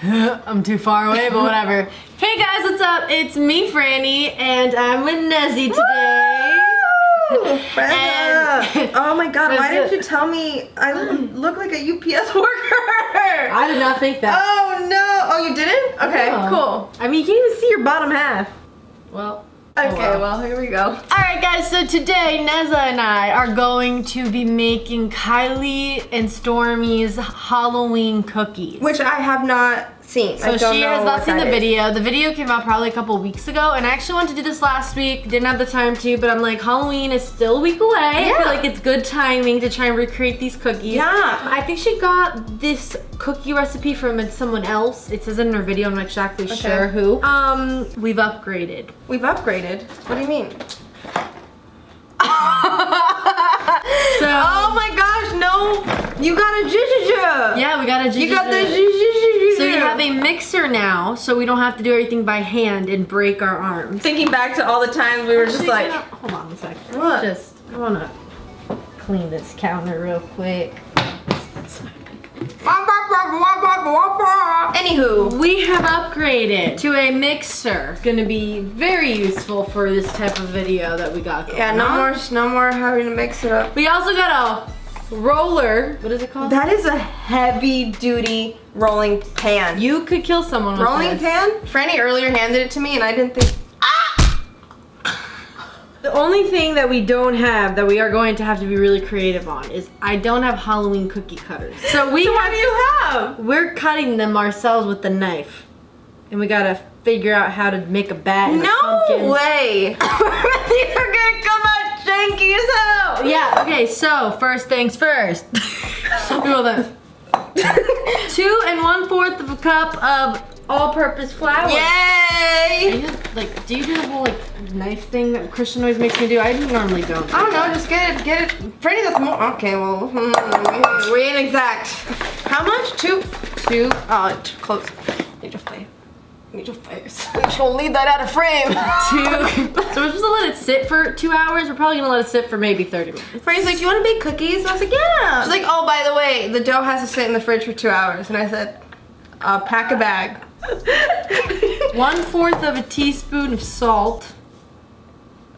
I'm too far away, but whatever. Hey guys, what's up? It's me, Franny, and I'm with Nezzy today. Oh my god, why didn't you tell me I look like a UPS worker? I did not think that. Oh no. Oh, you didn't? Okay, cool. I mean, you can't even see your bottom half. Well. Okay, well, here we go. Alright guys, so today Nezza and I are going to be making Kylie and Stormy's Halloween cookies. Which I have not seen. So she has not seen the video. The video came out probably a couple weeks ago, and I actually wanted to do this last week. Didn't have the time to, but I'm like, Halloween is still a week away. Yeah. I feel like it's good timing to try and recreate these cookies. Yeah. I think she got this cookie recipe from someone else. It says in her video, I'm not exactly sure who. We've upgraded. We've upgraded? What do you mean? So, oh my gosh, no! You got a jujujub! Yeah, we got a jujujub. You got the jujujub. So we have a mixer now, so we don't have to do everything by hand and break our arms. Thinking back to all the times we were just like... Hold on a second. What? I wanna clean this counter real quick. Anywho, we have upgraded to a mixer. Gonna be very useful for this type of video that we got going on. no more having to mix it up. We also got a roller. What is it called? That is a heavy duty rolling pan. You could kill someone with rolling this. pan? Franny earlier handed it to me and I didn't think. The only thing that we don't have that we are going to have to be really creative on is I don't have Halloween cookie cutters. So what do you have? We're cutting them ourselves with the knife. And we gotta figure out how to make a bat. No way! These are gonna come out janky as hell! Yeah, okay, so first things first. Well then. 2 1/4 of a cup of all-purpose flour. Yay! Do you do the whole knife thing that Christian always makes me do? I normally don't. I don't know, just get it. Franny, that's more. Okay, well, we ain't exact. How much? 2? 2? Oh, too close. Need your fire. Need your fires. We should leave that out of frame. 2. So we're supposed to let it sit for 2 hours. We're probably gonna let it sit for maybe 30 minutes. Franny's like, do you want to bake cookies? I was like, yeah. She's like, oh, by the way, the dough has to sit in the fridge for 2 hours. And I said, pack a bag. 1/4 of a teaspoon of salt.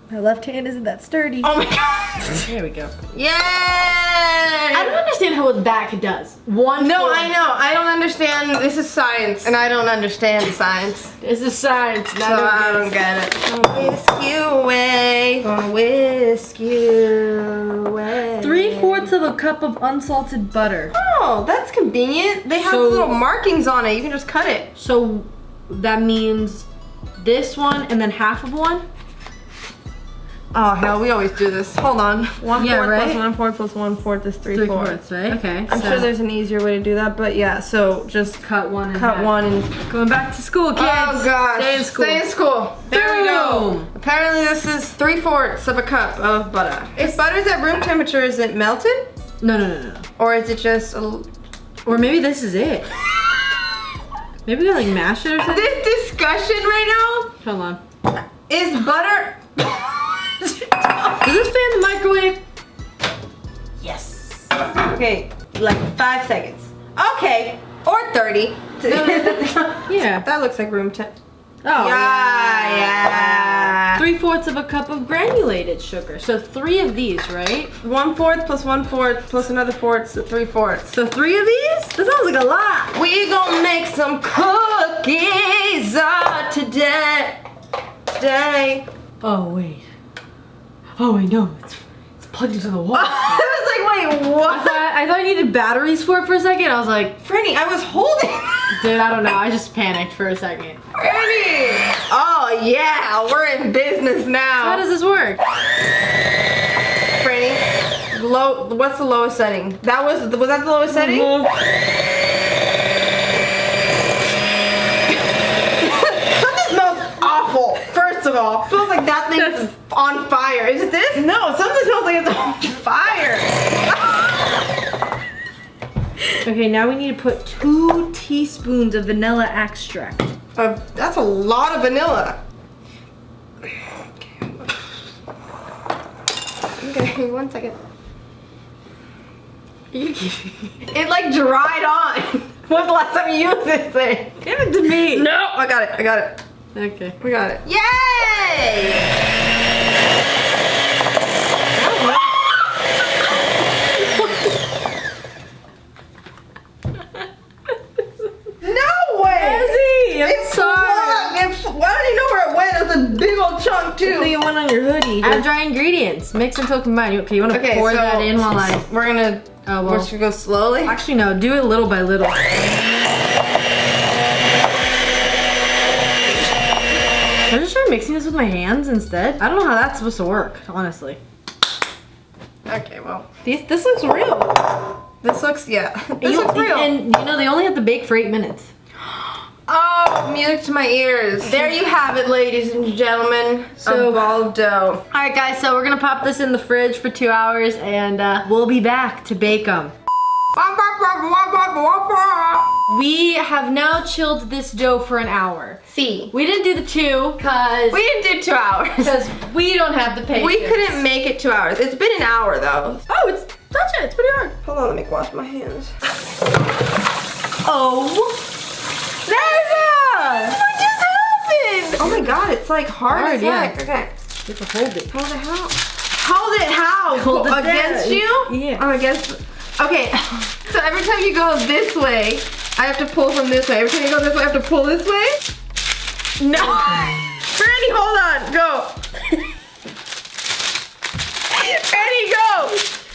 My left hand isn't that sturdy. Oh my god. There we go. Yay! I don't understand what that does. 1/4. No, I know. I don't understand. This is science, and I don't understand science. This is science. So I don't get it. Gonna whisk you away. Gonna whisk you away. 3/4 of a cup of unsalted butter. Oh, that's convenient. They have little markings on it. You can just cut it. So that means this one and then half of one? Oh hell, we always do this. Hold on. 1/4 right? plus 1/4 plus 1/4 is 3/4. Right? Okay. I'm sure there's an easier way to do that, but yeah, so just cut one and cut half. one and going back to school, kids. Oh gosh. Stay in school. Stay in school. There we go. Boom. Apparently this is 3/4 of a cup of butter. If butter's at room temperature, is it melted? No. Or is it just Or maybe this is it. Maybe we gotta mash it or something? This discussion right Hold on. now is butter. Does this stay in the microwave? Yes. Okay, like 5 seconds. Okay, or 30. Yeah. That looks like room temp. Oh, yeah. 3/4 of a cup of granulated sugar. So 3 of these, right? 1/4 plus 1/4 plus another 4, so 3/4. So 3 of these? That sounds like a lot. We gonna make some cookies today. Oh wait. Oh wait, no, it's plugged into the wall. I was like, wait, what? I thought I needed batteries for it for a second. I was like, Franny, I was holding. dude, I don't know. I just panicked for a second. Franny! Oh yeah, we're in business now. So how does this work? Franny, what's the lowest setting? Was that the lowest setting? Something smells awful. First of all, smells like that thing's on fire. Is it this? No, something smells like it's on fire. Okay, now we need to put 2 teaspoons of vanilla extract. That's a lot of vanilla. Okay, 1 second. It like dried on. When's the last time you used this thing? Give it to me. No, I got it. I got it. Okay. We got it. Yay! No way! Nezzy, I'm It's sorry. why don't you know where it went? It's a big old chunk too. I think it went on your hoodie. Add dry ingredients. Mix until combined. Okay, you want to pour that in while I... We're gonna... Oh, well. We're gonna go slowly? Actually, no. Do it little by little. Should I just try mixing this with my hands instead? I don't know how that's supposed to work, honestly. Okay, well. This looks real. This looks, yeah. This looks real. And you know, they only have to bake for 8 minutes. Oh, music to my ears. There you have it, ladies and gentlemen. So- A ball of dough. All right, guys, so we're gonna pop this in the fridge for 2 hours and we'll be back to bake them. We have now chilled this dough for an hour. See. We didn't do the 2 because We didn't do 2 hours. we don't have the patience. We couldn't make it 2 hours. It's been an hour though. Oh, touch it. It's pretty hard. Hold on, let me wash my hands. Oh. Nezzy! What just happened? Oh my god, it's like hard as heck. Okay. You have to hold it. Hold it how? Hold it how? Hold it against there. you? Yeah. Oh, against. Okay. So every time you go this way, I have to pull from this way. Every time you go this way, I have to pull this way? No. Franny, hold on. Go. Franny, go.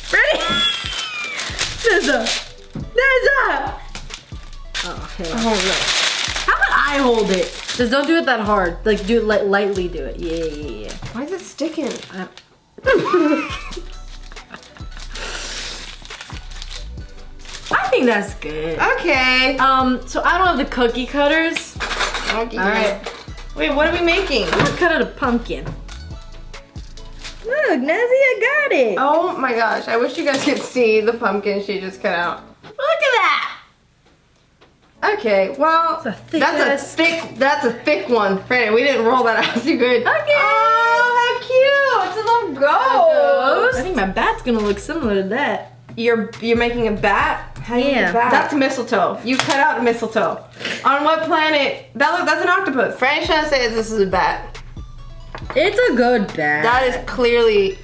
Franny. Nezzy. Oh, okay. Oh no. How about I hold it? Just don't do it that hard. Like, do it lightly. Do it. Yeah. Why is it sticking? I think that's good. Okay. So I don't have the cookie cutters. Okay. All right. Wait, what are we making? I'm gonna cut out a pumpkin. Look, Nezzy, I got it. Oh my gosh, I wish you guys could see the pumpkin she just cut out. Look at that. Okay, well, that's a thick one. Franny, we didn't roll that out too good. Okay. Oh, how cute! It's a little ghost. I think my bat's gonna look similar to that. You're making a bat? How do you make a bat? That's mistletoe. You cut out mistletoe. On what planet? That's an octopus. Franny's trying to say this is a bat. It's a good bat. That is clearly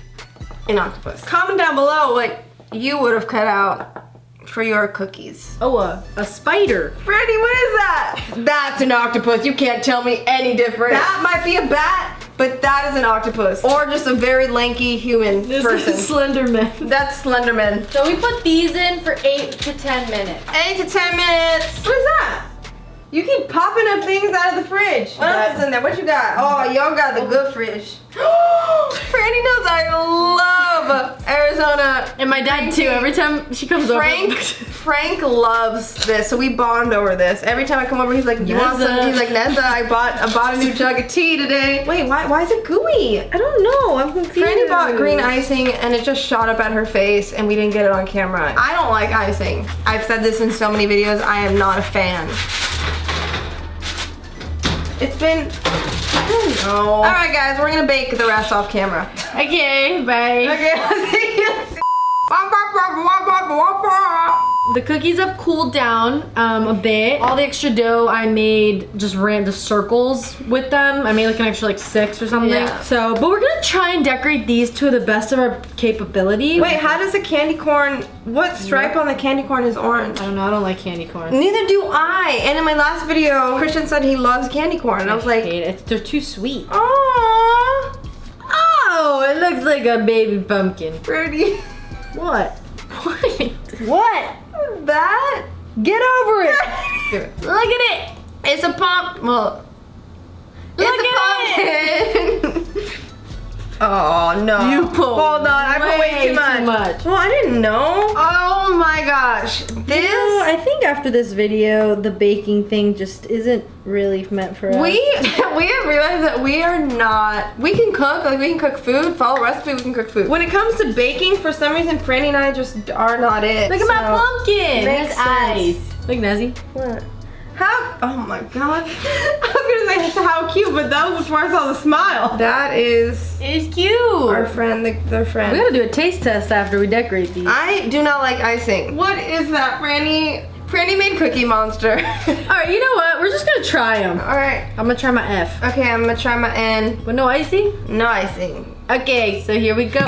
an octopus. Comment down below what you would have cut out for your cookies. Oh, a spider. Franny, what is that? That's an octopus. You can't tell me any different. That might be a bat, but that is an octopus. Or just a very lanky human person. This is Slenderman. That's Slenderman. So we put these in for 8 to 10 minutes. 8 to 10 minutes. What is that? You keep popping up things out of the fridge. What else is in there? What you got? Oh, y'all got the good fridge. Franny knows I love Arizona. And my dad too. Every time she comes over. Frank loves this, so we bond over this. Every time I come over, he's like, "You want some?" He's like, "Nezza, I bought a new jug of tea today." Wait, why is it gooey? I don't know. I'm confused. Franny bought green icing and it just shot up at her face, and we didn't get it on camera. I don't like icing. I've said this in so many videos. I am not a fan. It's been, I don't know. All right, guys, we're gonna bake the rest off camera. Okay, bye. Okay. The cookies have cooled down a bit. All the extra dough I made just ran the circles with them. I made like an extra like 6 or something. Yeah. So, but we're gonna try and decorate these to the best of our capability. Wait, how does the candy corn, what stripe on the candy corn is orange? I don't know, I don't like candy corn. Neither do I. And in my last video, Christian said he loves candy corn. And I was like, hate it. They're too sweet. aww. Oh, it looks like a baby pumpkin. Pretty. What? What? What? That? Get over it. Look Look at it. It's a pump. Well, Look it's a pumpkin. Oh no. You pulled Hold on, I put way too much. Well, I didn't know. Oh my gosh. This. You know, I think after this video, the baking thing just isn't really meant for us. We have realized that we are not. We can cook, like we can cook food, follow recipe, we can cook food. When it comes to baking, for some reason, Franny and I just are not it. Look at my pumpkin. Makes His eyes. sense. Look, Nezzy. What? How? Oh my god. I was gonna say how cute, but that was before I saw the smile. That is It's cute. our friend, their friend. We gotta do a taste test after we decorate these. I do not like icing. What is that, Franny? Franny made Cookie Monster. Alright, you know what? We're just gonna try them. Alright. I'm gonna try my F. Okay, I'm gonna try my N. With no icing? No icing. Okay, so here we go.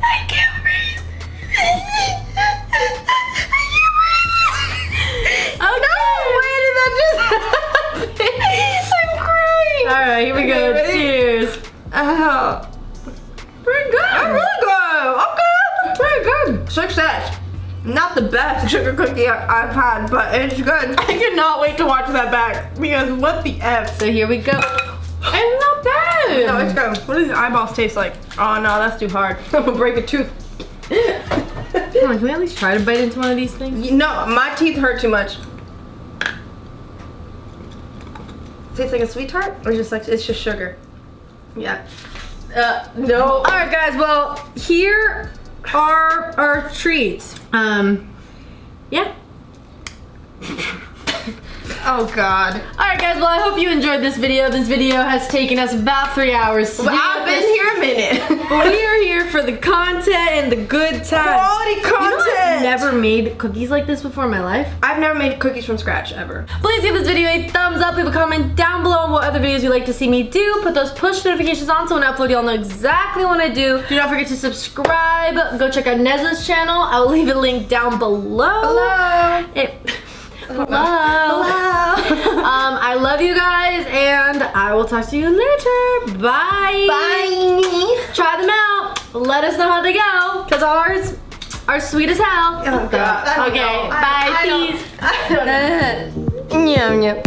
I can't breathe. Oh no! Why did that just happen? I'm crying. Alright, here we go. ready? Cheers. Oh. Pretty good. I'm really good. Okay. Pretty good. Success. Not the best sugar cookie I've had, but it's good. I cannot wait to watch that back because what the F? So here we go. It's not bad. No, it's good. What do these eyeballs taste like? Oh no, that's too hard. I'm gonna break a tooth. Come on, can we at least try to bite into one of these things? No, my teeth hurt too much. Tastes like a sweet tart, or just like it's just sugar? Yeah. No. All right, guys. Well, here are our treats. Yeah. Oh God. All right, guys. Well, I hope you enjoyed this video. This video has taken us about 3 hours. Well, I've been here a minute. But we are here for the content and the good time. Quality content. You know I've never made cookies like this before in my life. I've never made cookies from scratch ever. Please give this video a thumbs up. Leave a comment down below on what other videos you'd like to see me do. Put those push notifications on so when I upload, y'all know exactly what I do. Do not forget to subscribe. Go check out Nezzy's channel. I will leave a link down below. Hello. Hello. I love you guys, and I will talk to you later. Bye. Bye. Try them out. Let us know how they go, because ours are sweet as hell. Oh God. Okay. Bye. Peace. I don't. Yum yum.